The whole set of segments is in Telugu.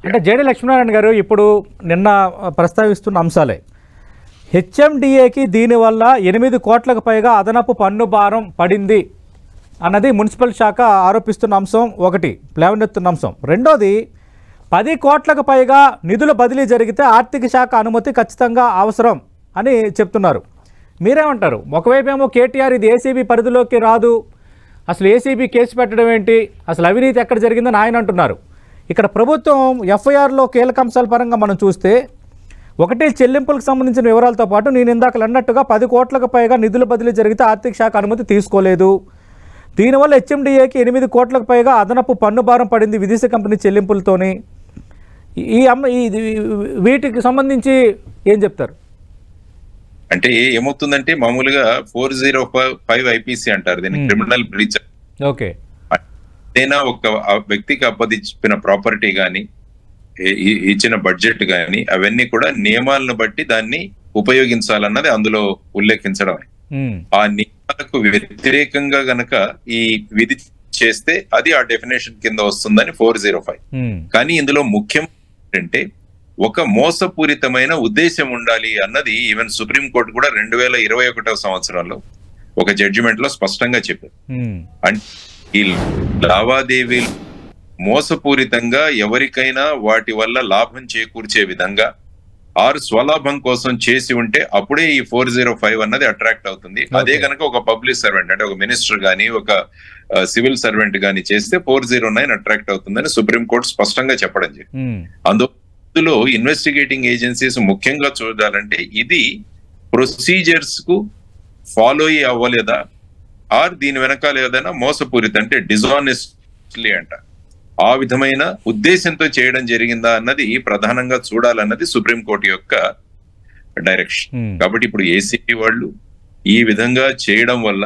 అంటే జేడి లక్ష్మీనారాయణ గారు ఇప్పుడు నిన్న ప్రస్తావిస్తున్న అంశాలే. హెచ్ఎండిఏకి దీనివల్ల 8 కోట్లకు పైగా అదనపు పన్ను భారం పడింది అన్నది మున్సిపల్ శాఖ ఆరోపిస్తున్న అంశం ఒకటి, లేవనెత్తున్న అంశం. రెండోది 10 కోట్లకు పైగా నిధుల బదిలీ జరిగితే ఆర్థిక శాఖ అనుమతి ఖచ్చితంగా అవసరం అని చెప్తున్నారు. మీరేమంటారు? ఒకవైపు ఏమో కేటీఆర్ ఇది ఏసీబీ పరిధిలోకి రాదు, అసలు ఏసీబీ కేసు పెట్టడం ఏంటి, అసలు అవినీతి ఎక్కడ జరిగిందని ఆయన అంటున్నారు. ఇక్కడ ప్రభుత్వం ఎఫ్ఐఆర్లో కీలక అంశాల పరంగా మనం చూస్తే ఒకటి చెల్లింపులకు సంబంధించిన వివరాలతో పాటు నేను ఇందాక అన్నట్టుగా 10 కోట్లకు పైగా నిధుల బదిలీ జరిగితే ఆర్థిక శాఖ అనుమతి తీసుకోలేదు, దీనివల్ల హెచ్ఎండిఏకి 8 కోట్లకు పైగా అదనపు పన్ను భారం పడింది విదేశీ కంపెనీ చెల్లింపులతోని. వీటికి సంబంధించి ఏం చెప్తారు? అంటే ఏమవుతుందంటే మామూలుగా 405 ఐపీసీ అంటారు దీన్ని, క్రిమినల్ బ్రీచ్. ఓకే, ఏదైనా ఒక వ్యక్తికి అప్పగించిన ప్రాపర్టీ కానీ ఇచ్చిన బడ్జెట్ కానీ అవన్నీ కూడా నియమాలను బట్టి దాన్ని ఉపయోగించాలన్నది అందులో ఉల్లేఖించడం. ఆ నియమాలకు వ్యతిరేకంగా గనక ఈ విధి చేస్తే అది ఆ డెఫినేషన్ కింద వస్తుందని 405. కానీ ఇందులో ముఖ్యం ఏంటంటే ఒక మోసపూరితమైన ఉద్దేశం ఉండాలి అన్నది ఈవెన్ సుప్రీంకోర్టు కూడా 2021 సంవత్సరంలో ఒక జడ్జిమెంట్ లో స్పష్టంగా చెప్పారు. అంటే ఈ లావాదేవీలు మోసపూరితంగా ఎవరికైనా వాటి వల్ల లాభం చేకూర్చే విధంగా ఆరు స్వలాభం కోసం చేసి ఉంటే అప్పుడే ఈ 405 అన్నది అట్రాక్ట్ అవుతుంది. అదే కనుక ఒక పబ్లిక్ సర్వెంట్ అంటే ఒక మినిస్టర్ గాని ఒక సివిల్ సర్వెంట్ గాని చేస్తే 409 అట్రాక్ట్ అవుతుందని సుప్రీంకోర్టు స్పష్టంగా చెప్పడం జరిగింది. అందులో ఇన్వెస్టిగేటింగ్ ఏజెన్సీస్ ముఖ్యంగా చూడాలంటే ఇది ప్రొసీజర్స్ కు ఫాలో అవ్వలేదా, ఆర్ దీని వెనకాల ఏదైనా మోసపూరిత అంటే డిజానెస్ట్లీ అంట ఆ విధమైన ఉద్దేశంతో చేయడం జరిగిందా అన్నది ప్రధానంగా చూడాలన్నది సుప్రీంకోర్టు యొక్క డైరెక్షన్. కాబట్టి ఇప్పుడు ఏసీపీ వాళ్ళు ఈ విధంగా చేయడం వల్ల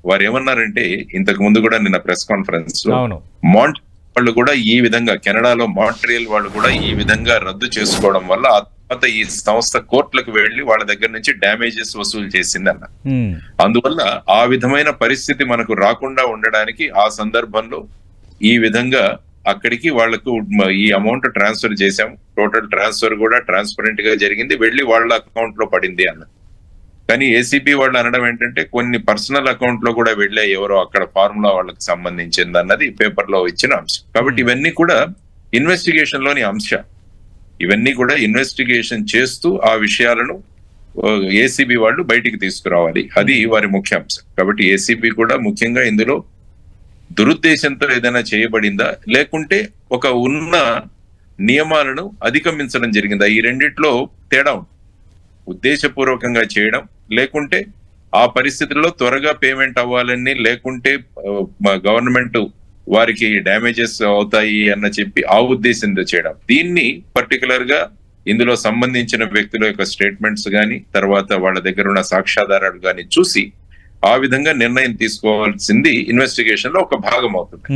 వారు ఏమన్నారంటే, ఇంతకు ముందు కూడా నిన్న ప్రెస్ కాన్ఫరెన్స్ లో మాంట్రియల్ వాళ్ళు కూడా ఈ విధంగా, కెనడాలో మాంట్రియల్ వాళ్ళు కూడా ఈ విధంగా రద్దు చేసుకోవడం వల్ల ఆ తర్వాత ఈ సంస్థ కోర్టులకు వెళ్లి వాళ్ళ దగ్గర నుంచి డ్యామేజెస్ వసూలు చేసింది అన్న. అందువల్ల ఆ విధమైన పరిస్థితి మనకు రాకుండా ఉండడానికి ఆ సందర్భంలో ఈ విధంగా అక్కడికి వాళ్లకు ఈ అమౌంట్ ట్రాన్స్ఫర్ చేశాం. టోటల్ ట్రాన్స్ఫర్ కూడా ట్రాన్స్పరెంట్ గా జరిగింది, వెళ్లి వాళ్ళ అకౌంట్ లో పడింది అన్న. కానీ ఏసీబీ వాళ్ళు అనడం ఏంటంటే కొన్ని పర్సనల్ అకౌంట్ లో కూడా వెళ్ళాయి, ఎవరో అక్కడ ఫార్ములా వాళ్ళకి సంబంధించింది అన్నది పేపర్ లో ఇచ్చిన అంశం. కాబట్టి ఇవన్నీ కూడా ఇన్వెస్టిగేషన్ లోని అంశం. ఇవన్నీ కూడా ఇన్వెస్టిగేషన్ చేస్తూ ఆ విషయాలను ఏసీబీ వాళ్ళు బయటికి తీసుకురావాలి, అది వారి ముఖ్య అంశం. కాబట్టి ఏసీబీ కూడా ముఖ్యంగా ఇందులో దురుద్దేశంతో ఏదైనా చేయబడిందా, లేకుంటే ఒక ఉన్న నియమాలను అధిగమించడం జరిగిందా, ఈ రెండిట్లో తేడా ఉంది. ఉద్దేశపూర్వకంగా చేయడం, లేకుంటే ఆ పరిస్థితుల్లో త్వరగా పేమెంట్ అవ్వాలని, లేకుంటే గవర్నమెంట్ వారికి డ్యామేజెస్ అవుతాయి అన్న చెప్పి ఆ ఉద్దేశంతో చేయడం. దీన్ని పర్టికులర్ గా ఇందులో సంబంధించిన వ్యక్తుల యొక్క స్టేట్మెంట్స్ గాని తర్వాత వాళ్ళ దగ్గర ఉన్న సాక్ష్యాధారాలు గాని చూసి ఆ విధంగా నిర్ణయం తీసుకోవాల్సింది ఇన్వెస్టిగేషన్ లో ఒక భాగం అవుతుంది.